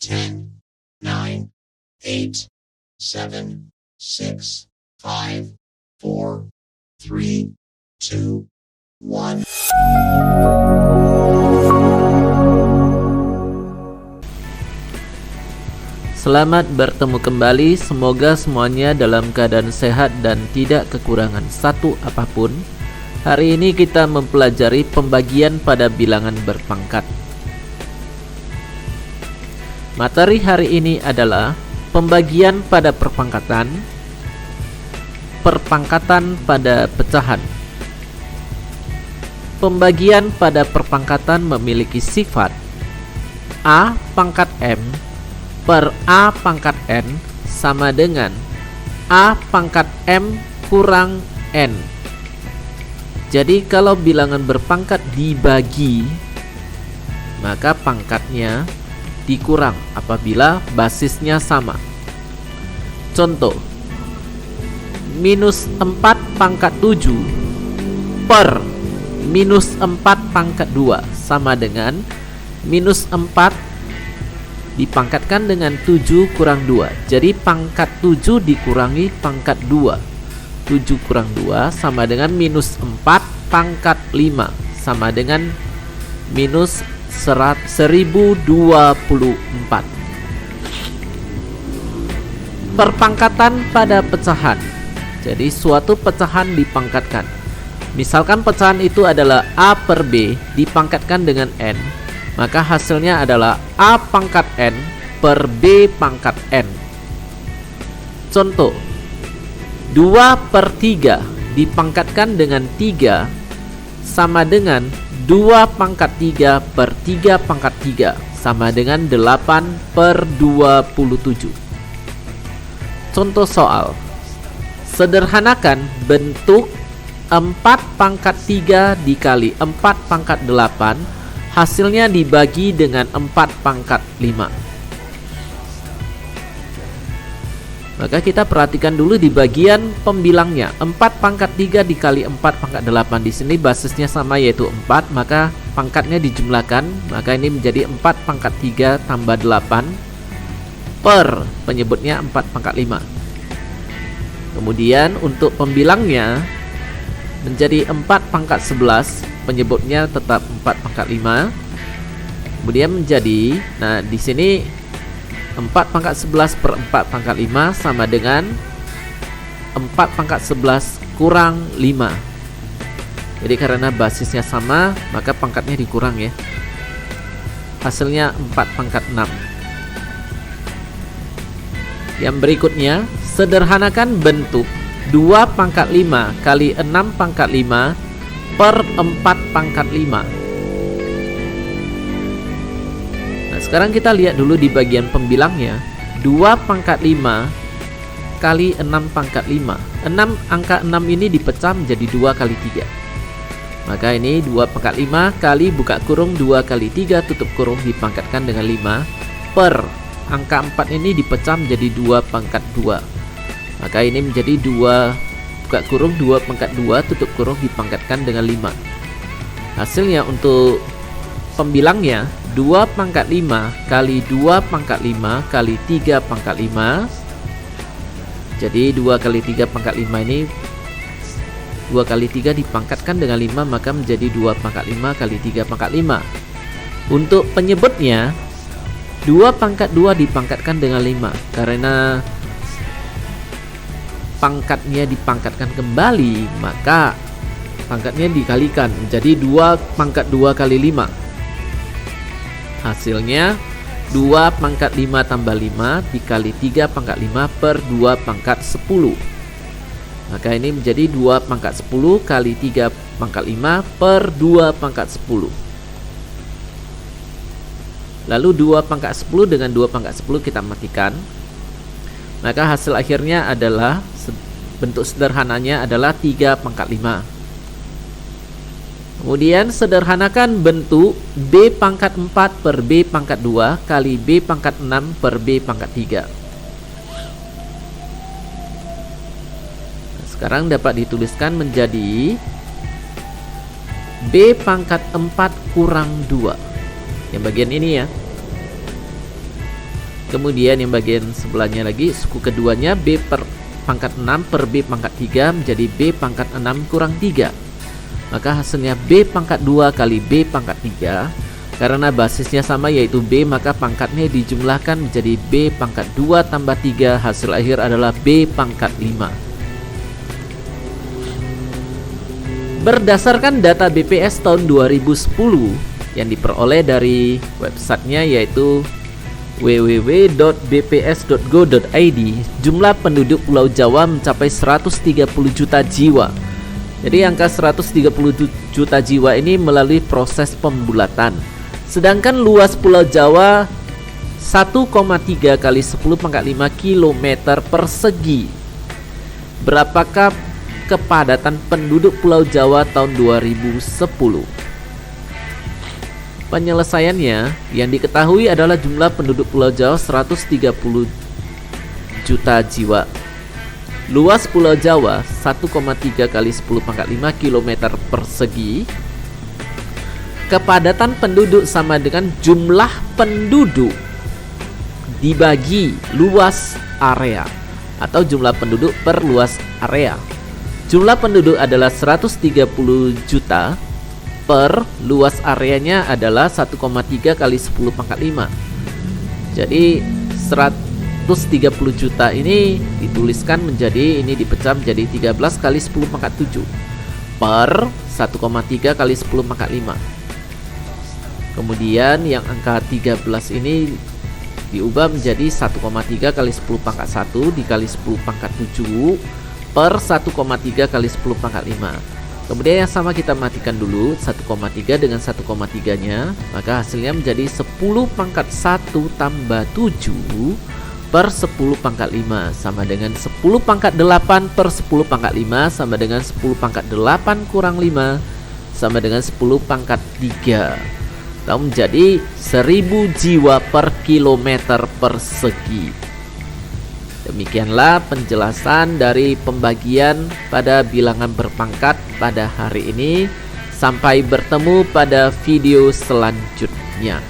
10, 9, 8, 7, 6, 5, 4, 3, 2, 1. Selamat bertemu kembali, semoga semuanya dalam keadaan sehat dan tidak kekurangan satu apapun. Hari ini kita mempelajari pembagian pada bilangan berpangkat. Materi hari ini adalah pembagian pada perpangkatan, perpangkatan pada pecahan. Pembagian pada perpangkatan memiliki sifat A pangkat M per A pangkat N sama dengan A pangkat M kurang N. Jadi kalau bilangan berpangkat dibagi, maka pangkatnya dikurang apabila basisnya sama. Contoh, minus 4 pangkat 7 per minus 4 pangkat 2 sama dengan minus 4 dipangkatkan dengan 7 kurang 2. Jadi pangkat 7 dikurangi pangkat 2. 7 kurang 2 sama dengan minus 4 pangkat 5 sama dengan minus 1024. Perpangkatan pada pecahan. Jadi suatu pecahan dipangkatkan. Misalkan pecahan itu adalah A per B dipangkatkan dengan N, maka hasilnya adalah A pangkat N per B pangkat N. Contoh, 2 per 3 dipangkatkan dengan 3 sama dengan 2 pangkat 3 per 3 pangkat 3 sama dengan 8 per 27. Contoh soal, sederhanakan bentuk 4 pangkat 3 dikali 4 pangkat 8, hasilnya dibagi dengan 4 pangkat 5. Maka kita perhatikan dulu di bagian pembilangnya. 4 pangkat 3 dikali 4 pangkat 8. Di sini basisnya sama yaitu 4, maka pangkatnya dijumlahkan. Maka ini menjadi 4 pangkat 3 tambah 8 per penyebutnya 4 pangkat 5. Kemudian untuk pembilangnya menjadi 4 pangkat 11, penyebutnya tetap 4 pangkat 5. Kemudian menjadi, nah di sini 4 pangkat 11 per 4 pangkat 5 sama dengan 4 pangkat 11 kurang 5. Jadi karena basisnya sama, maka pangkatnya dikurang ya. Hasilnya 4 pangkat 6. Yang berikutnya, sederhanakan bentuk 2 pangkat 5 kali 6 pangkat 5 per 4 pangkat 5. Sekarang kita lihat dulu di bagian pembilangnya. 2 pangkat 5 kali 6 pangkat 5. Angka 6 ini dipecah menjadi 2 kali 3. Maka ini 2 pangkat 5 kali buka kurung 2 kali 3 tutup kurung dipangkatkan dengan 5 per angka 4 ini dipecah menjadi 2 pangkat 2. Maka ini menjadi 2 buka kurung 2 pangkat 2 tutup kurung dipangkatkan dengan 5. Hasilnya untuk pembilangnya 2 pangkat 5 kali 2 pangkat 5 kali 3 pangkat 5. Jadi 2 kali 3 pangkat 5 ini 2 kali 3 dipangkatkan dengan 5, maka menjadi 2 pangkat 5 kali 3 pangkat 5. Untuk penyebutnya 2 pangkat 2 dipangkatkan dengan 5 karena pangkatnya dipangkatkan kembali, maka pangkatnya dikalikan menjadi 2 pangkat 2 kali 5. Hasilnya 2 pangkat 5 tambah 5 dikali 3 pangkat 5 per 2 pangkat 10. Maka ini menjadi 2 pangkat 10 kali 3 pangkat 5 per 2 pangkat 10. Lalu 2 pangkat 10 dengan 2 pangkat 10 kita matikan. Maka hasil akhirnya adalah, bentuk sederhananya adalah 3 pangkat 5. Kemudian sederhanakan bentuk B pangkat 4 per B pangkat 2 kali B pangkat 6 per B pangkat 3. Sekarang dapat dituliskan menjadi B pangkat 4 kurang 2. Yang bagian ini ya. Kemudian yang bagian sebelahnya lagi, suku keduanya B per pangkat 6 per B pangkat 3 menjadi B pangkat 6 kurang 3. Maka hasilnya B pangkat 2 kali B pangkat 3. Karena basisnya sama yaitu B, maka pangkatnya dijumlahkan menjadi B pangkat 2 tambah 3. Hasil akhir adalah B pangkat 5. Berdasarkan data BPS tahun 2010 yang diperoleh dari websitenya yaitu www.bps.go.id, jumlah penduduk Pulau Jawa mencapai 130 juta jiwa. Jadi angka 130 juta jiwa ini melalui proses pembulatan. Sedangkan luas Pulau Jawa 1,3 kali 10⁵ km persegi. Berapakah kepadatan penduduk Pulau Jawa tahun 2010? Penyelesaiannya yang diketahui adalah jumlah penduduk Pulau Jawa 130 juta jiwa. Luas Pulau Jawa 1,3 kali 10⁵ km persegi. Kepadatan penduduk sama dengan jumlah penduduk dibagi luas area atau jumlah penduduk per luas area. Jumlah penduduk adalah 130 juta per luas areanya adalah 1,3 kali 10⁵. Jadi 130 juta ini dituliskan menjadi, ini dipecah menjadi 13 kali 10⁻7 per 1,3 kali 10⁻5. Kemudian yang angka 13 ini diubah menjadi 1,3 kali 10⁻1 dikali 10⁻7 per 1,3 kali 10⁻5. Kemudian yang sama kita matikan dulu 1,3 dengan 1,3 nya, maka hasilnya menjadi 10⁻1 tambah 7 per 10⁻5 sama dengan 10⁻8 per 10⁻5 sama dengan 10⁻8 kurang 5 sama dengan 10⁻3 atau menjadi 1000 jiwa per kilometer persegi. Demikianlah penjelasan dari pembagian pada bilangan berpangkat pada hari ini. Sampai bertemu pada video selanjutnya.